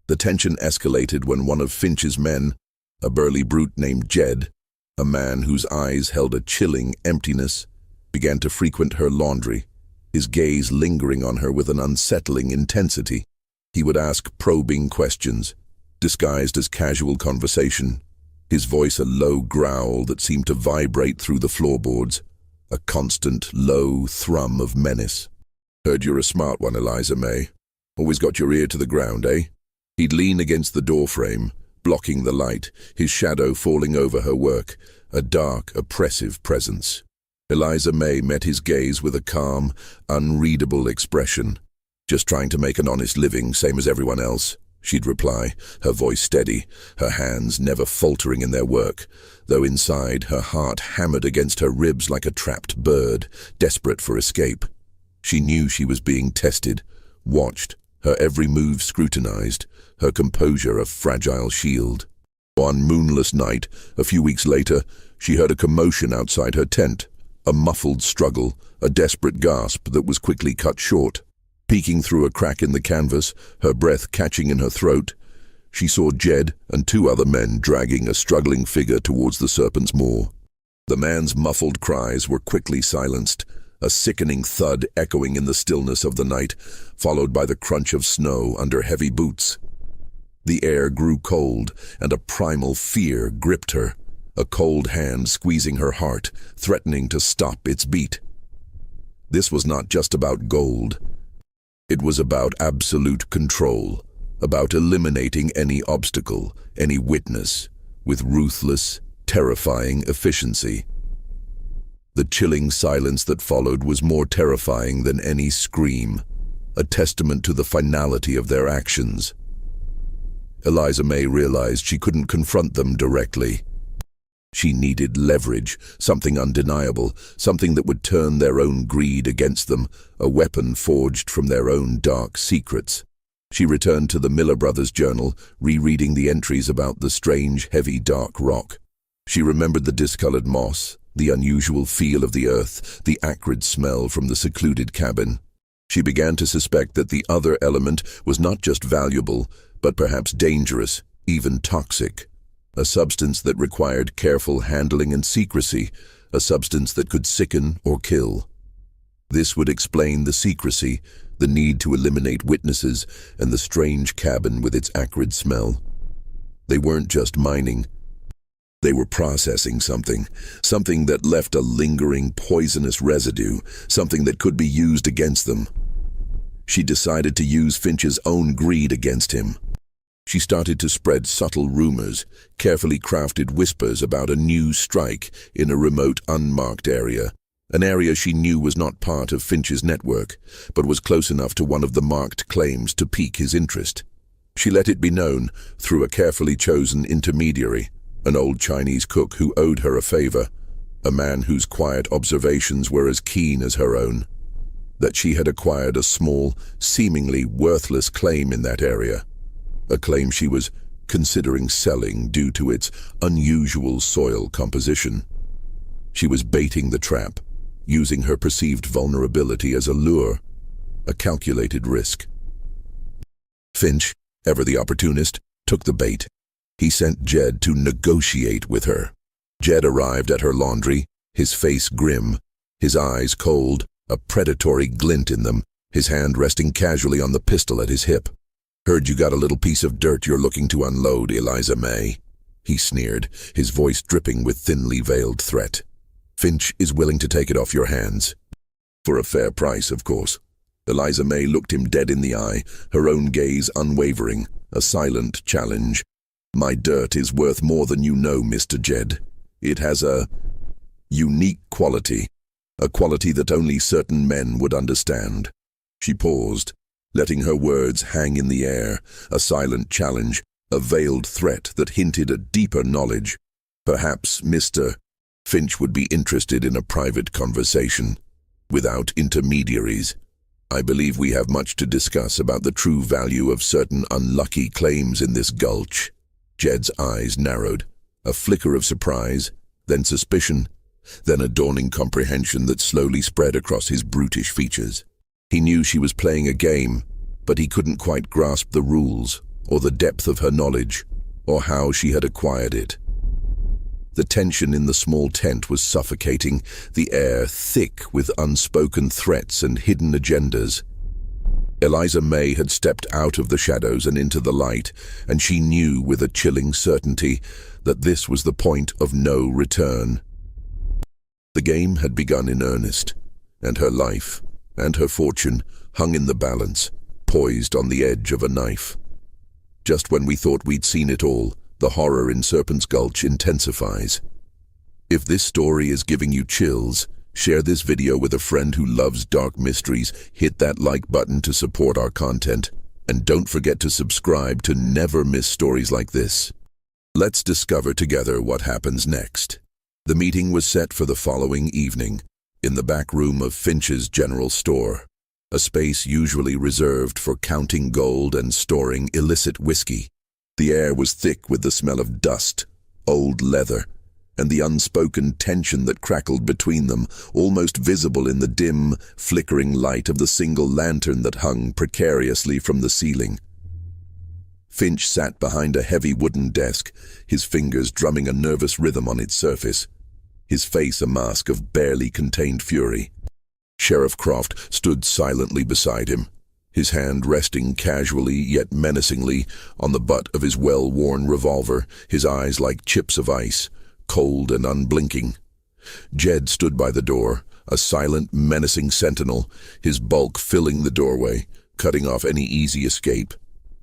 The tension escalated when one of Finch's men, a burly brute named Jed, a man whose eyes held a chilling emptiness, began to frequent her laundry, his gaze lingering on her with an unsettling intensity. He would ask probing questions, disguised as casual conversation, his voice a low growl that seemed to vibrate through the floorboards, a constant, low thrum of menace. "Heard you're a smart one, Eliza May. Always got your ear to the ground, eh?" He'd lean against the doorframe, blocking the light, his shadow falling over her work, a dark, oppressive presence. Eliza May met his gaze with a calm, unreadable expression. "Just trying to make an honest living, same as everyone else," she'd reply, her voice steady, her hands never faltering in their work, though inside her heart hammered against her ribs like a trapped bird, desperate for escape. She knew she was being tested, watched, her every move scrutinized, her composure a fragile shield. One moonless night, a few weeks later, she heard a commotion outside her tent, a muffled struggle, a desperate gasp that was quickly cut short. Peeking through a crack in the canvas, her breath catching in her throat, she saw Jed and two other men dragging a struggling figure towards the Serpent's Maw. The man's muffled cries were quickly silenced, a sickening thud echoing in the stillness of the night, followed by the crunch of snow under heavy boots. The air grew cold, and a primal fear gripped her, a cold hand squeezing her heart, threatening to stop its beat. This was not just about gold. It was about absolute control, about eliminating any obstacle, any witness, with ruthless, terrifying efficiency. The chilling silence that followed was more terrifying than any scream, a testament to the finality of their actions. Eliza May realized she couldn't confront them directly. She needed leverage, something undeniable, something that would turn their own greed against them, a weapon forged from their own dark secrets. She returned to the Miller Brothers journal, rereading the entries about the strange, heavy, dark rock. She remembered the discolored moss, the unusual feel of the earth, the acrid smell from the secluded cabin. She began to suspect that the other element was not just valuable, but perhaps dangerous, even toxic. A substance that required careful handling and secrecy, a substance that could sicken or kill. This would explain the secrecy, the need to eliminate witnesses, and the strange cabin with its acrid smell. They weren't just mining. They were processing something that left a lingering poisonous residue, something that could be used against them. She decided to use Finch's own greed against him. She started to spread subtle rumors, carefully crafted whispers about a new strike in a remote, unmarked area, an area she knew was not part of Finch's network, but was close enough to one of the marked claims to pique his interest. She let it be known, through a carefully chosen intermediary, an old Chinese cook who owed her a favor, a man whose quiet observations were as keen as her own, that she had acquired a small, seemingly worthless claim in that area. A claim she was considering selling due to its unusual soil composition. She was baiting the trap, using her perceived vulnerability as a lure, a calculated risk. Finch, ever the opportunist, took the bait. He sent Jed to negotiate with her. Jed arrived at her laundry, his face grim, his eyes cold, a predatory glint in them, his hand resting casually on the pistol at his hip. "Heard you got a little piece of dirt you're looking to unload, Eliza May," he sneered, his voice dripping with thinly veiled threat. "Finch is willing to take it off your hands." For a fair price, of course. Eliza May looked him dead in the eye, her own gaze unwavering, a silent challenge. My dirt is worth more than you know, Mr. Jed. It has a unique quality, a quality that only certain men would understand. She paused, letting her words hang in the air, a silent challenge, a veiled threat that hinted at deeper knowledge. Perhaps Mr. Finch would be interested in a private conversation, without intermediaries. I believe we have much to discuss about the true value of certain unlucky claims in this gulch. Jed's eyes narrowed, a flicker of surprise, then suspicion, then a dawning comprehension that slowly spread across his brutish features. He knew she was playing a game, but he couldn't quite grasp the rules, or the depth of her knowledge, or how she had acquired it. The tension in the small tent was suffocating, the air thick with unspoken threats and hidden agendas. Eliza May had stepped out of the shadows and into the light, and she knew with a chilling certainty that this was the point of no return. The game had begun in earnest, and her life and her fortune hung in the balance, poised on the edge of a knife. Just when we thought we'd seen it all, the horror in Serpent's Gulch intensifies. If this story is giving you chills, share this video with a friend who loves dark mysteries, hit that like button to support our content, and don't forget to subscribe to never miss stories like this. Let's discover together what happens next. The meeting was set for the following evening, in the back room of Finch's General Store, a space usually reserved for counting gold and storing illicit whiskey. The air was thick with the smell of dust, old leather, and the unspoken tension that crackled between them, almost visible in the dim, flickering light of the single lantern that hung precariously from the ceiling. Finch sat behind a heavy wooden desk, his fingers drumming a nervous rhythm on its surface, his face a mask of barely contained fury. Sheriff Croft stood silently beside him, his hand resting casually yet menacingly on the butt of his well-worn revolver, his eyes like chips of ice, cold and unblinking. Jed stood by the door, a silent, menacing sentinel, his bulk filling the doorway, cutting off any easy escape,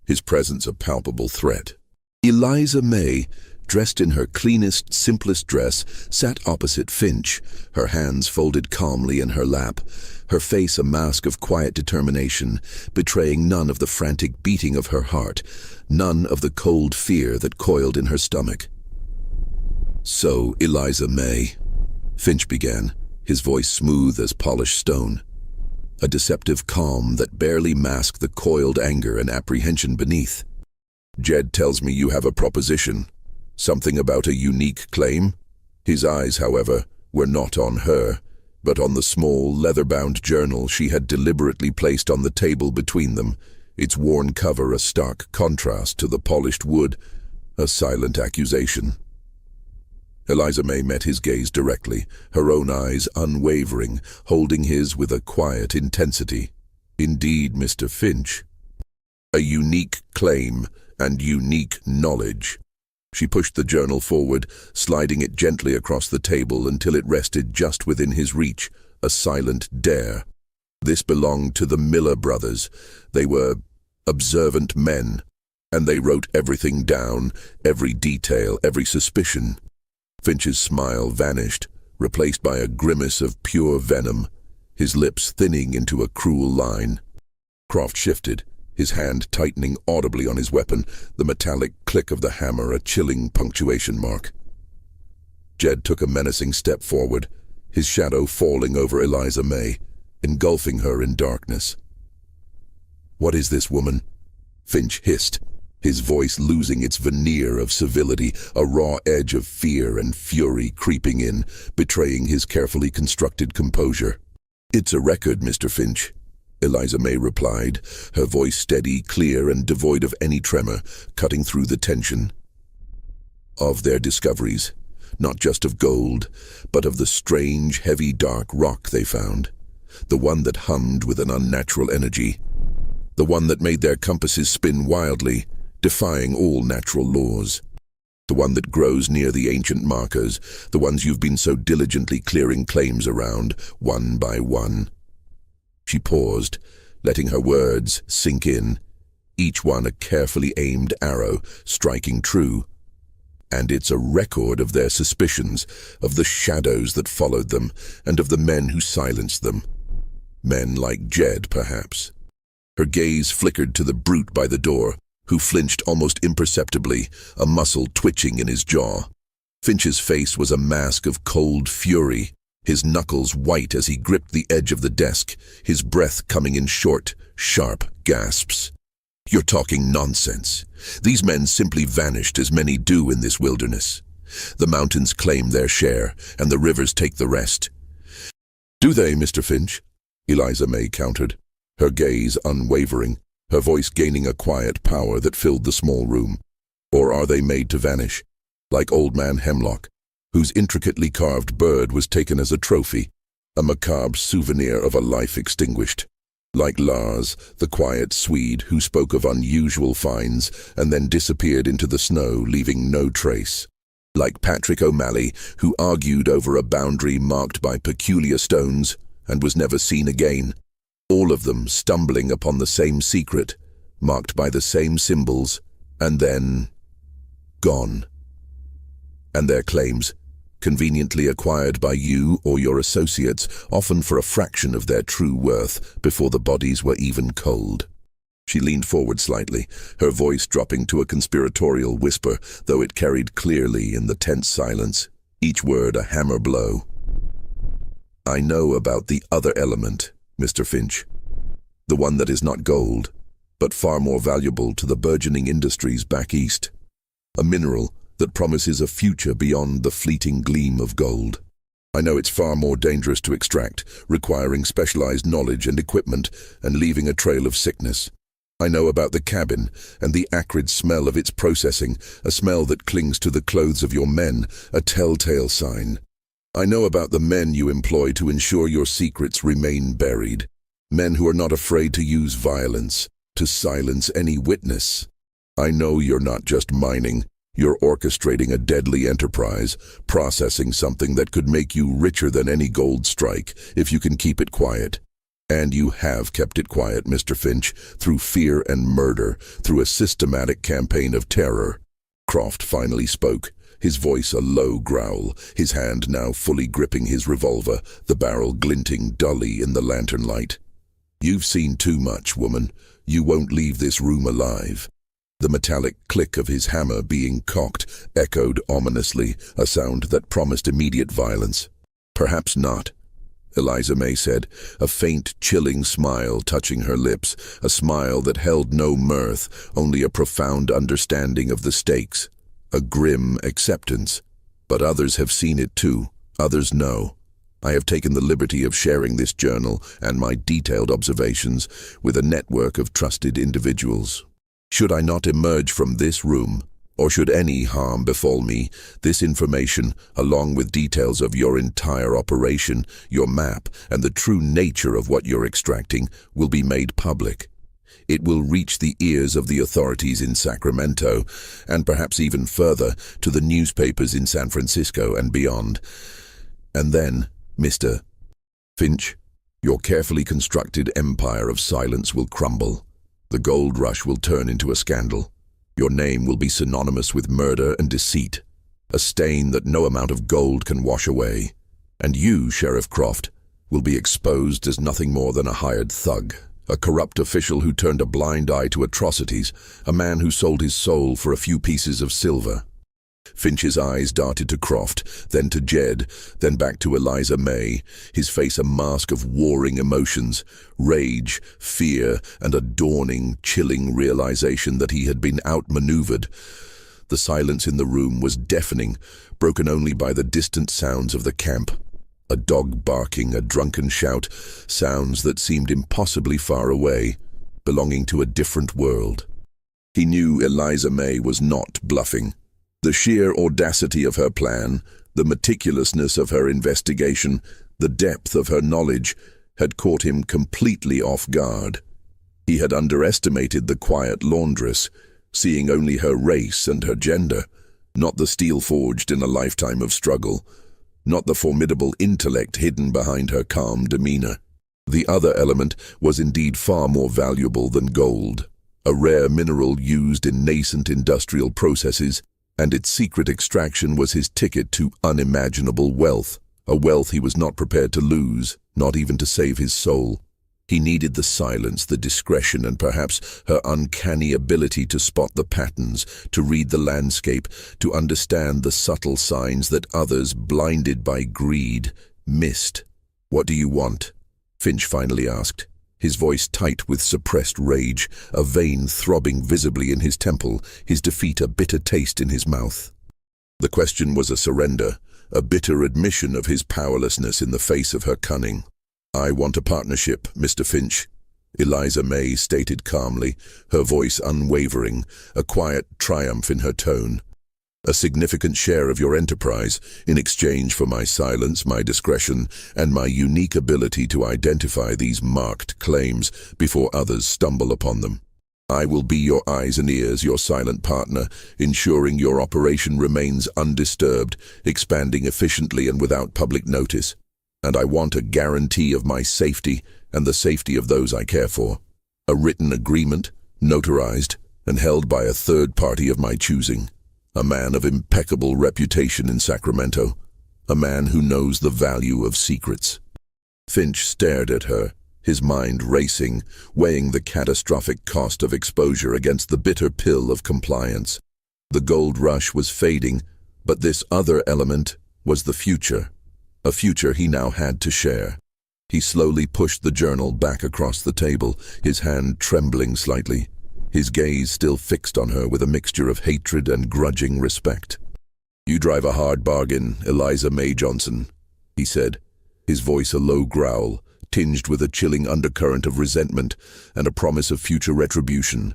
his presence a palpable threat. Eliza May, dressed in her cleanest, simplest dress, sat opposite Finch, her hands folded calmly in her lap, her face a mask of quiet determination, betraying none of the frantic beating of her heart, none of the cold fear that coiled in her stomach. "So, Eliza May," Finch began, his voice smooth as polished stone, a deceptive calm that barely masked the coiled anger and apprehension beneath. "Jed tells me you have a proposition. Something about a unique claim?" His eyes, however, were not on her, but on the small, leather-bound journal she had deliberately placed on the table between them, its worn cover a stark contrast to the polished wood, a silent accusation. Eliza May met his gaze directly, her own eyes unwavering, holding his with a quiet intensity. "Indeed, Mr. Finch. A unique claim and unique knowledge." She pushed the journal forward, sliding it gently across the table until it rested just within his reach, a silent dare. This belonged to the Miller brothers. They were observant men, and they wrote everything down, every detail, every suspicion. Finch's smile vanished, replaced by a grimace of pure venom, his lips thinning into a cruel line. Croft shifted, his hand tightening audibly on his weapon, the metallic click of the hammer a chilling punctuation mark. Jed took a menacing step forward, his shadow falling over Eliza May, engulfing her in darkness. "What is this, woman?" Finch hissed, his voice losing its veneer of civility, a raw edge of fear and fury creeping in, betraying his carefully constructed composure. "It's a record, Mr. Finch," Eliza May replied, her voice steady, clear, and devoid of any tremor, cutting through the tension. "Of their discoveries, not just of gold, but of the strange, heavy, dark rock they found, the one that hummed with an unnatural energy, the one that made their compasses spin wildly, defying all natural laws, the one that grows near the ancient markers, the ones you've been so diligently clearing claims around, one by one." She paused, letting her words sink in, each one a carefully aimed arrow, striking true. And it's a record of their suspicions, of the shadows that followed them, and of the men who silenced them. Men like Jed, perhaps. Her gaze flickered to the brute by the door, who flinched almost imperceptibly, a muscle twitching in his jaw. Finch's face was a mask of cold fury, his knuckles white as he gripped the edge of the desk, his breath coming in short, sharp gasps. "You're talking nonsense. These men simply vanished as many do in this wilderness. The mountains claim their share, and the rivers take the rest." "Do they, Mr. Finch?" Eliza May countered, her gaze unwavering, her voice gaining a quiet power that filled the small room. "Or are they made to vanish, like Old Man Hemlock, whose intricately carved bird was taken as a trophy, a macabre souvenir of a life extinguished? Like Lars, the quiet Swede who spoke of unusual finds and then disappeared into the snow, leaving no trace? Like Patrick O'Malley, who argued over a boundary marked by peculiar stones and was never seen again? All of them stumbling upon the same secret, marked by the same symbols, and then gone. And their claims, conveniently acquired by you or your associates, often for a fraction of their true worth, before the bodies were even cold. She leaned forward slightly, her voice dropping to a conspiratorial whisper, though it carried clearly in the tense silence, each word a hammer blow. "I know about the other element, Mr. Finch. The one that is not gold, but far more valuable to the burgeoning industries back east. A mineral that promises a future beyond the fleeting gleam of gold. I know it's far more dangerous to extract, requiring specialized knowledge and equipment, and leaving a trail of sickness. I know about the cabin and the acrid smell of its processing, a smell that clings to the clothes of your men, a telltale sign. I know about the men you employ to ensure your secrets remain buried, men who are not afraid to use violence, to silence any witness. I know you're not just mining. You're orchestrating a deadly enterprise, processing something that could make you richer than any gold strike, if you can keep it quiet. And you have kept it quiet, Mr. Finch, through fear and murder, through a systematic campaign of terror." Croft finally spoke, his voice a low growl, his hand now fully gripping his revolver, the barrel glinting dully in the lantern light. "You've seen too much, woman. You won't leave this room alive." The metallic click of his hammer being cocked echoed ominously, a sound that promised immediate violence. "Perhaps not," Eliza May said, a faint, chilling smile touching her lips, a smile that held no mirth, only a profound understanding of the stakes, a grim acceptance. "But others have seen it too. Others know. I have taken the liberty of sharing this journal and my detailed observations with a network of trusted individuals. Should I not emerge from this room, or should any harm befall me, this information, along with details of your entire operation, your map, and the true nature of what you're extracting, will be made public. It will reach the ears of the authorities in Sacramento, and perhaps even further, to the newspapers in San Francisco and beyond. And then, Mr. Finch, your carefully constructed empire of silence will crumble. The gold rush will turn into a scandal. Your name will be synonymous with murder and deceit, a stain that no amount of gold can wash away. And you, Sheriff Croft, will be exposed as nothing more than a hired thug, a corrupt official who turned a blind eye to atrocities, a man who sold his soul for a few pieces of silver." Finch's eyes darted to Croft, then to Jed, then back to Eliza May, his face a mask of warring emotions, rage, fear, and a dawning, chilling realization that he had been outmaneuvered. The silence in the room was deafening, broken only by the distant sounds of the camp. A dog barking, a drunken shout, sounds that seemed impossibly far away, belonging to a different world. He knew Eliza May was not bluffing. The sheer audacity of her plan, the meticulousness of her investigation, the depth of her knowledge, had caught him completely off guard. He had underestimated the quiet laundress, seeing only her race and her gender, not the steel forged in a lifetime of struggle, not the formidable intellect hidden behind her calm demeanor. The other element was indeed far more valuable than gold, a rare mineral used in nascent industrial processes, and its secret extraction was his ticket to unimaginable wealth, a wealth he was not prepared to lose, not even to save his soul. He needed the silence, the discretion, and perhaps her uncanny ability to spot the patterns, to read the landscape, to understand the subtle signs that others, blinded by greed, missed. "What do you want?" Finch finally asked, his voice tight with suppressed rage, a vein throbbing visibly in his temple, his defeat a bitter taste in his mouth. The question was a surrender, a bitter admission of his powerlessness in the face of her cunning. "I want a partnership, Mr. Finch," Eliza May stated calmly, her voice unwavering, a quiet triumph in her tone. "A significant share of your enterprise in exchange for my silence, my discretion, and my unique ability to identify these marked claims before others stumble upon them. I will be your eyes and ears, your silent partner, ensuring your operation remains undisturbed, expanding efficiently and without public notice. And I want a guarantee of my safety and the safety of those I care for. A written agreement, notarized, and held by a third party of my choosing. A man of impeccable reputation in Sacramento. A man who knows the value of secrets." Finch stared at her, his mind racing, weighing the catastrophic cost of exposure against the bitter pill of compliance. The gold rush was fading, but this other element was the future. A future he now had to share. He slowly pushed the journal back across the table, his hand trembling slightly, his gaze still fixed on her with a mixture of hatred and grudging respect. "You drive a hard bargain, Eliza May Johnson," he said, his voice a low growl, tinged with a chilling undercurrent of resentment and a promise of future retribution,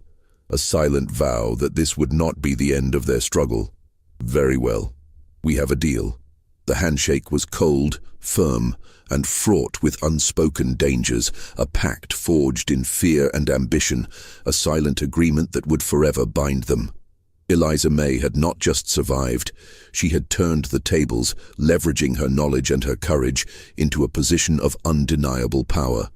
a silent vow that this would not be the end of their struggle. "Very well. We have a deal." The handshake was cold, firm, and fraught with unspoken dangers, a pact forged in fear and ambition, a silent agreement that would forever bind them. Eliza May had not just survived, she had turned the tables, leveraging her knowledge and her courage into a position of undeniable power.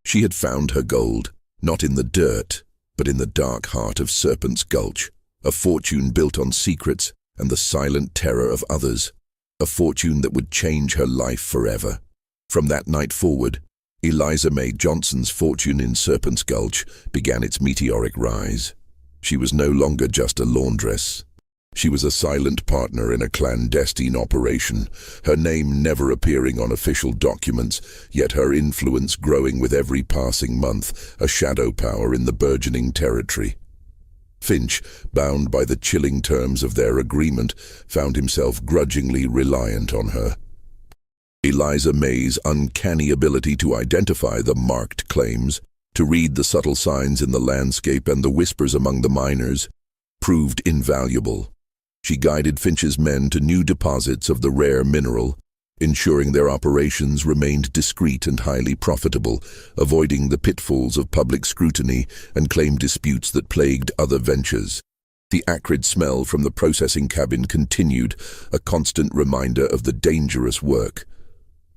She had found her gold, not in the dirt, but in the dark heart of Serpent's Gulch, a fortune built on secrets and the silent terror of others. A fortune that would change her life forever. From that night forward, Eliza May Johnson's fortune in Serpent's Gulch began its meteoric rise. She was no longer just a laundress. She was a silent partner in a clandestine operation, her name never appearing on official documents, yet her influence growing with every passing month, a shadow power in the burgeoning territory. Finch, bound by the chilling terms of their agreement, found himself grudgingly reliant on her. Eliza May's uncanny ability to identify the marked claims, to read the subtle signs in the landscape and the whispers among the miners, proved invaluable. She guided Finch's men to new deposits of the rare mineral, ensuring their operations remained discreet and highly profitable, avoiding the pitfalls of public scrutiny and claim disputes that plagued other ventures. The acrid smell from the processing cabin continued, a constant reminder of the dangerous work.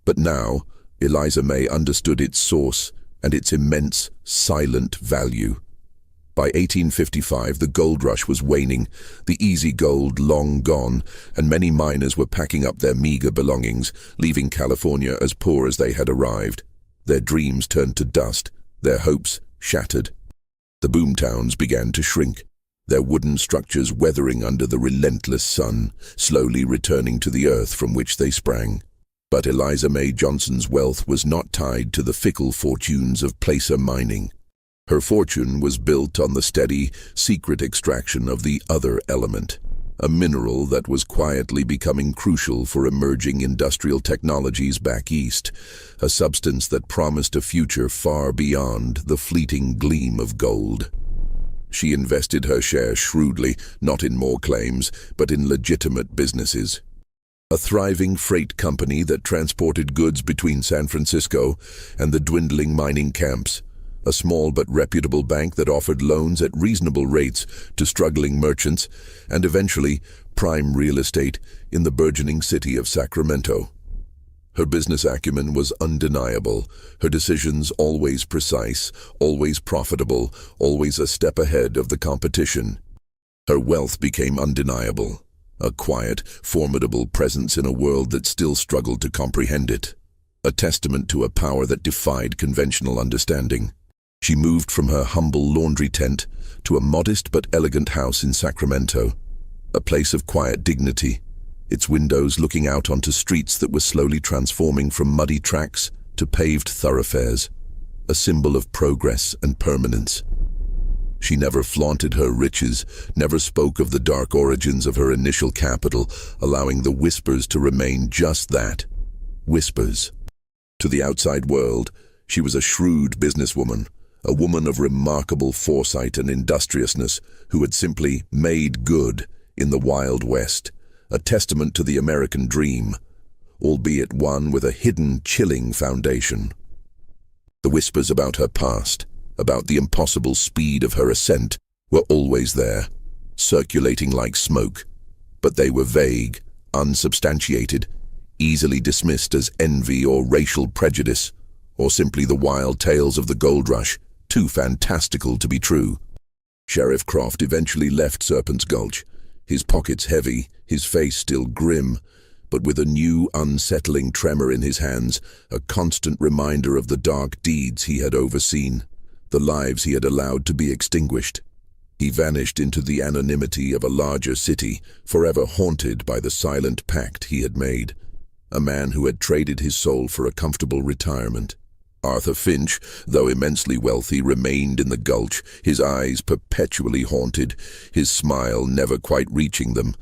But now, Eliza May understood its source and its immense, silent value. By 1855, the gold rush was waning, the easy gold long gone, and many miners were packing up their meager belongings, leaving California as poor as they had arrived. Their dreams turned to dust, their hopes shattered. The boomtowns began to shrink, their wooden structures weathering under the relentless sun, slowly returning to the earth from which they sprang. But Eliza May Johnson's wealth was not tied to the fickle fortunes of placer mining. Her fortune was built on the steady, secret extraction of the other element, a mineral that was quietly becoming crucial for emerging industrial technologies back east, a substance that promised a future far beyond the fleeting gleam of gold. She invested her share shrewdly, not in more claims, but in legitimate businesses. A thriving freight company that transported goods between San Francisco and the dwindling mining camps, a small but reputable bank that offered loans at reasonable rates to struggling merchants, and eventually prime real estate in the burgeoning city of Sacramento. Her business acumen was undeniable, her decisions always precise, always profitable, always a step ahead of the competition. Her wealth became undeniable, a quiet, formidable presence in a world that still struggled to comprehend it, a testament to a power that defied conventional understanding. She moved from her humble laundry tent to a modest but elegant house in Sacramento, a place of quiet dignity, its windows looking out onto streets that were slowly transforming from muddy tracks to paved thoroughfares, a symbol of progress and permanence. She never flaunted her riches, never spoke of the dark origins of her initial capital, allowing the whispers to remain just that, whispers. To the outside world, she was a shrewd businesswoman, a woman of remarkable foresight and industriousness who had simply made good in the Wild West, a testament to the American dream, albeit one with a hidden, chilling foundation. The whispers about her past, about the impossible speed of her ascent, were always there, circulating like smoke, but they were vague, unsubstantiated, easily dismissed as envy or racial prejudice, or simply the wild tales of the gold rush, too fantastical to be true. Sheriff Croft eventually left Serpent's Gulch, his pockets heavy, his face still grim, but with a new, unsettling tremor in his hands, a constant reminder of the dark deeds he had overseen, the lives he had allowed to be extinguished. He vanished into the anonymity of a larger city, forever haunted by the silent pact he had made, a man who had traded his soul for a comfortable retirement. Arthur Finch, though immensely wealthy, remained in the Gulch, his eyes perpetually haunted, his smile never quite reaching them,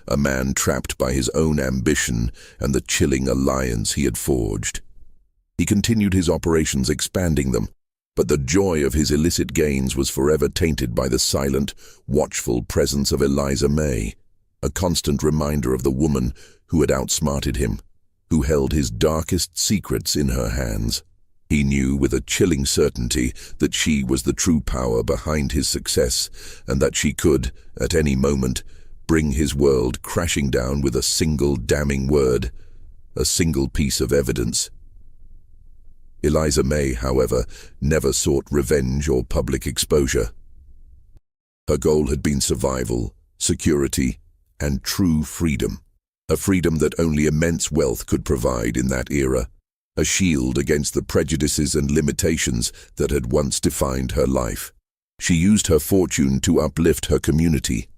a man trapped by his own ambition and the chilling alliance he had forged. He continued his operations, expanding them, but the joy of his illicit gains was forever tainted by the silent, watchful presence of Eliza May, a constant reminder of the woman who had outsmarted him, who held his darkest secrets in her hands. He knew with a chilling certainty that she was the true power behind his success, and that she could, at any moment, bring his world crashing down with a single damning word, a single piece of evidence. Eliza May, however, never sought revenge or public exposure. Her goal had been survival, security, and true freedom, a freedom that only immense wealth could provide in that era, a shield against the prejudices and limitations that had once defined her life. She used her fortune to uplift her community,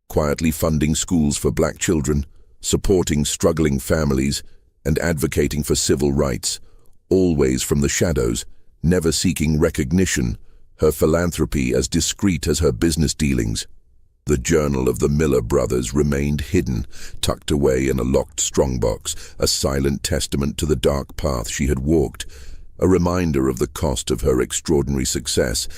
quietly funding schools for black children, supporting struggling families, and advocating for civil rights, always from the shadows, never seeking recognition, her philanthropy as discreet as her business dealings. The journal of the Miller brothers remained hidden, tucked away in a locked strongbox, a silent testament to the dark path she had walked, a reminder of the cost of her extraordinary success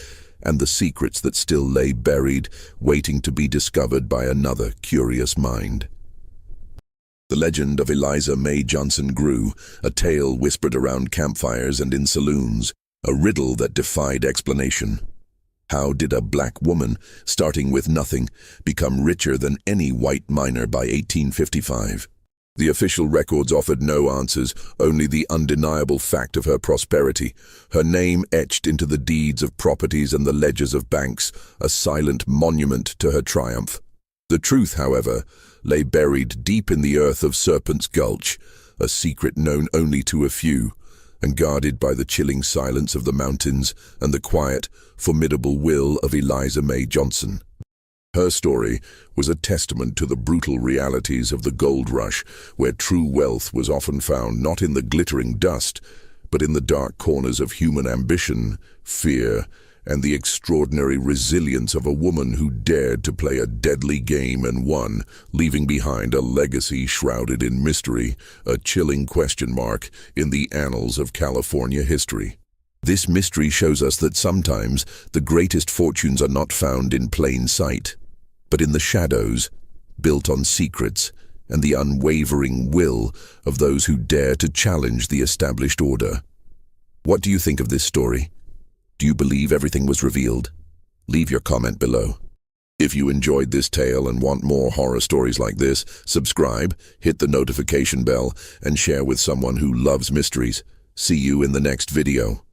and the secrets that still lay buried, waiting to be discovered by another curious mind. The legend of Eliza May Johnson grew, a tale whispered around campfires and in saloons, a riddle that defied explanation. How did a black woman, starting with nothing, become richer than any white miner by 1855? The official records offered no answers, only the undeniable fact of her prosperity, her name etched into the deeds of properties and the ledgers of banks, a silent monument to her triumph. The truth, however, lay buried deep in the earth of Serpent's Gulch, a secret known only to a few, and guarded by the chilling silence of the mountains and the quiet, formidable will of Eliza May Johnson. Her story was a testament to the brutal realities of the gold rush, where true wealth was often found not in the glittering dust, but in the dark corners of human ambition, fear, and the extraordinary resilience of a woman who dared to play a deadly game and won, leaving behind a legacy shrouded in mystery, a chilling question mark in the annals of California history. This mystery shows us that sometimes the greatest fortunes are not found in plain sight, but in the shadows, built on secrets and the unwavering will of those who dare to challenge the established order. What do you think of this story? Do you believe everything was revealed? Leave your comment below. If you enjoyed this tale and want more horror stories like this, subscribe, hit the notification bell, and share with someone who loves mysteries. See you in the next video.